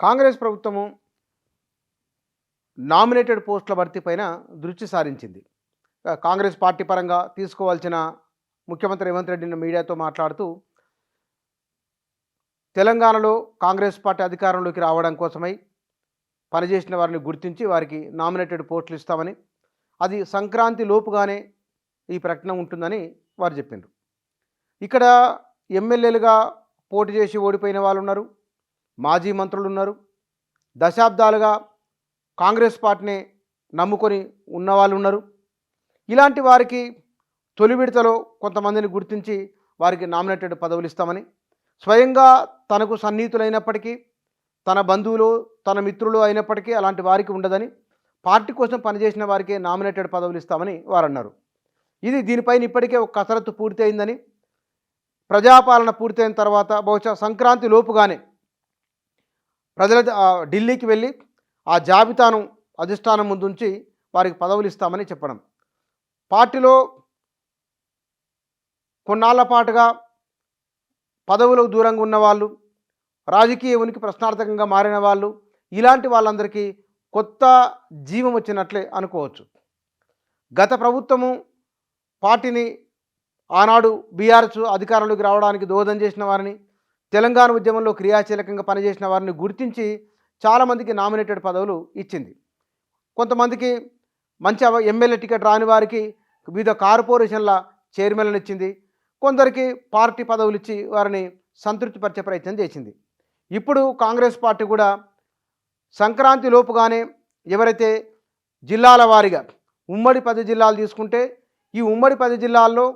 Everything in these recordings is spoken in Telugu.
కాంగ్రెస్ ప్రభుత్వము నామినేటెడ్ పోస్టుల భర్తీ పైన దృష్టి సారించింది. కాంగ్రెస్ పార్టీ పరంగా తీసుకోవాల్సిన ముఖ్యమంత్రి రేవంత్ రెడ్డి మీడియాతో మాట్లాడుతూ తెలంగాణలో కాంగ్రెస్ పార్టీ అధికారంలోకి రావడం కోసమై పనిచేసిన వారిని గుర్తించి వారికి నామినేటెడ్ పోస్టులు ఇస్తామని, అది సంక్రాంతి లోపుగానే ఈ ప్రకటన ఉంటుందని వారు చెప్పారు. ఇక్కడ ఎమ్మెల్యేలుగా పోటీ చేసి ఓడిపోయిన వాళ్ళు ఉన్నారు, మాజీ మంత్రులు ఉన్నారు, దశాబ్దాలుగా కాంగ్రెస్ పార్టీని నమ్ముకొని ఉన్నవాళ్ళు ఉన్నారు. ఇలాంటి వారికి తొలి విడతలో కొంతమందిని గుర్తించి వారికి నామినేటెడ్ పదవులు ఇస్తామని, స్వయంగా తనకు సన్నిహితులైనప్పటికీ, తన బంధువులు, తన మిత్రులు అయినప్పటికీ అలాంటి వారికి ఉండదని, పార్టీ కోసం పనిచేసిన వారికే నామినేటెడ్ పదవులు ఇస్తామని వారు అన్నారు. దీనిపైన ఇప్పటికే ఒక కసరత్తు పూర్తయిందని, ప్రజాపాలన పూర్తయిన తర్వాత బహుశా సంక్రాంతి లోపుగానే ప్రజల ఢిల్లీకి వెళ్ళి ఆ జాబితాను అధిష్టానం ముందుంచి వారికి పదవులు ఇస్తామని చెప్పడం. పార్టీలో కొన్నాళ్ల పాటుగా పదవులకు దూరంగా ఉన్నవాళ్ళు, రాజకీయ ఉనికి ప్రశ్నార్థకంగా మారిన వాళ్ళు, ఇలాంటి వాళ్ళందరికీ కొత్త జీవం వచ్చినట్లే అనుకోవచ్చు. గత ప్రభుత్వము పార్టీని ఆనాడు బీఆర్ఎస్ అధికారంలోకి రావడానికి దోహదం చేసిన వారిని, తెలంగాణ ఉద్యమంలో క్రియాశీలకంగా పనిచేసిన వారిని గుర్తించి చాలామందికి నామినేటెడ్ పదవులు ఇచ్చింది. కొంతమందికి మంచి ఎమ్మెల్యే టికెట్ రాని వారికి వివిధ కార్పొరేషన్ల చైర్మన్లను ఇచ్చింది. కొందరికి పార్టీ పదవులు ఇచ్చి వారిని సంతృప్తిపరిచే ప్రయత్నం చేసింది. ఇప్పుడు కాంగ్రెస్ పార్టీ కూడా సంక్రాంతి లోపుగానే ఎవరైతే జిల్లాల వారీగా ఉమ్మడి 10 జిల్లాలు తీసుకుంటే, ఈ ఉమ్మడి 10 జిల్లాల్లో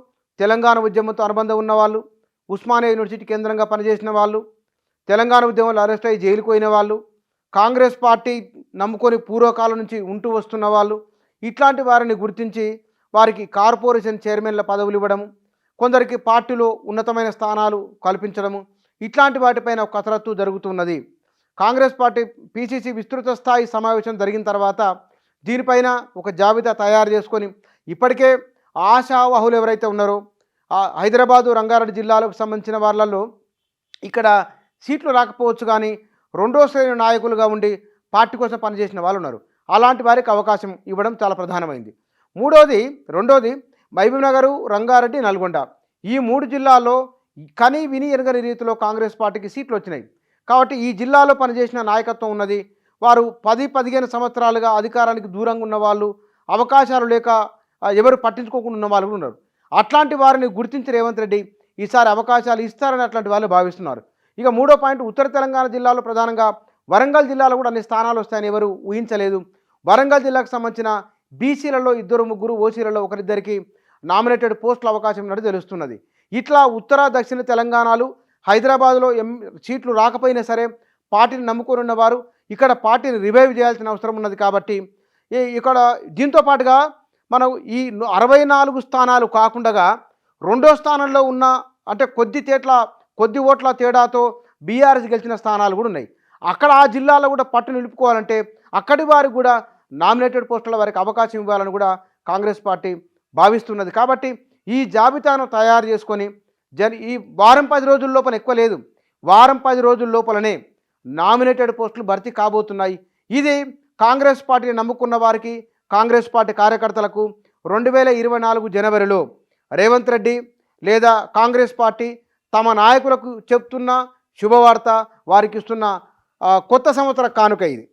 తెలంగాణ ఉద్యమంతో అనుబంధం ఉన్నవాళ్ళు, ఉస్మానియా యూనివర్సిటీ కేంద్రంగా పనిచేసిన వాళ్ళు, తెలంగాణ ఉద్యమంలో అరెస్ట్ అయ్యి జైలుకు పోయిన వాళ్ళు, కాంగ్రెస్ పార్టీ నమ్ముకొని పూర్వకాలం నుంచి ఉంటూ వస్తున్న వాళ్ళు, ఇట్లాంటి వారిని గుర్తించి వారికి కార్పొరేషన్ చైర్మన్ల పదవులు ఇవ్వడము, కొందరికి పార్టీలో ఉన్నతమైన స్థానాలు కల్పించడము, ఇట్లాంటి వాటిపైన ఒక కసరత్తు జరుగుతున్నది. కాంగ్రెస్ పార్టీ పిసిసి విస్తృత స్థాయి సమావేశం జరిగిన తర్వాత దీనిపైన ఒక జాబితా తయారు చేసుకొని ఇప్పటికే ఆశావహులు ఎవరైతే ఉన్నారో, హైదరాబాదు రంగారెడ్డి జిల్లాలకు సంబంధించిన వాళ్ళల్లో ఇక్కడ సీట్లు రాకపోవచ్చు, కానీ రెండో శ్రేణి నాయకులుగా ఉండి పార్టీ కోసం పనిచేసిన వాళ్ళు ఉన్నారు. అలాంటి వారికి అవకాశం ఇవ్వడం చాలా ప్రధానమైంది. రెండోది మహబూబ్నగర్, రంగారెడ్డి, నల్గొండ, ఈ 3 జిల్లాల్లో కని విని ఎరగని రీతిలో కాంగ్రెస్ పార్టీకి సీట్లు వచ్చినాయి. కాబట్టి ఈ జిల్లాలో పనిచేసిన నాయకత్వం ఉన్నది. వారు 10-15 సంవత్సరాలుగా అధికారానికి దూరంగా ఉన్న వాళ్ళు, అవకాశాలు లేక ఎవరు పట్టించుకోకుండా ఉన్న వాళ్ళు ఉన్నారు. అట్లాంటి వారిని గుర్తించి రేవంత్ రెడ్డి ఈసారి అవకాశాలు ఇస్తారని అట్లాంటి వాళ్ళు భావిస్తున్నారు. ఇక మూడో పాయింట్, ఉత్తర తెలంగాణ జిల్లాలో ప్రధానంగా వరంగల్ జిల్లాలో కూడా అన్ని స్థానాలు వస్తాయని ఎవరు ఊహించలేదు. వరంగల్ జిల్లాకు సంబంధించిన బీసీలలో 2-3, ఓసీలలో 1-2కి నామినేటెడ్ పోస్టుల అవకాశం ఉన్నట్టు తెలుస్తున్నది. ఇట్లా ఉత్తర దక్షిణ తెలంగాణలు, హైదరాబాద్లో సీట్లు రాకపోయినా సరే పార్టీని నమ్ముకొని ఉన్నవారు ఇక్కడ పార్టీని రివైవ్ చేయాల్సిన అవసరం ఉన్నది. కాబట్టి ఇక్కడ దీంతో పాటుగా మనం ఈ 64 స్థానాలు కాకుండా రెండో స్థానంలో ఉన్న, అంటే కొద్ది ఓట్ల తేడాతో బీఆర్ఎస్ గెలిచిన స్థానాలు కూడా ఉన్నాయి. అక్కడ ఆ జిల్లాలో కూడా పట్టు నిలుపుకోవాలంటే అక్కడి వారికి కూడా నామినేటెడ్ పోస్టుల వారికి అవకాశం ఇవ్వాలని కూడా కాంగ్రెస్ పార్టీ భావిస్తున్నది. కాబట్టి ఈ జాబితాను తయారు చేసుకొని ఈ వారం 10 రోజుల లోపల, ఎక్కువ లేదు, వారం 10 రోజుల లోపలనే నామినేటెడ్ పోస్టులు భర్తీ కాబోతున్నాయి. ఇది కాంగ్రెస్ పార్టీని నమ్ముకున్న వారికి, కాంగ్రెస్ పార్టీ కార్యకర్తలకు 2024 జనవరిలో రేవంత్ రెడ్డి లేదా కాంగ్రెస్ పార్టీ తమ నాయకులకు చెప్తున్న శుభవార్త, వారికి ఇస్తున్న కొత్త సంవత్సర కానుక ఇది.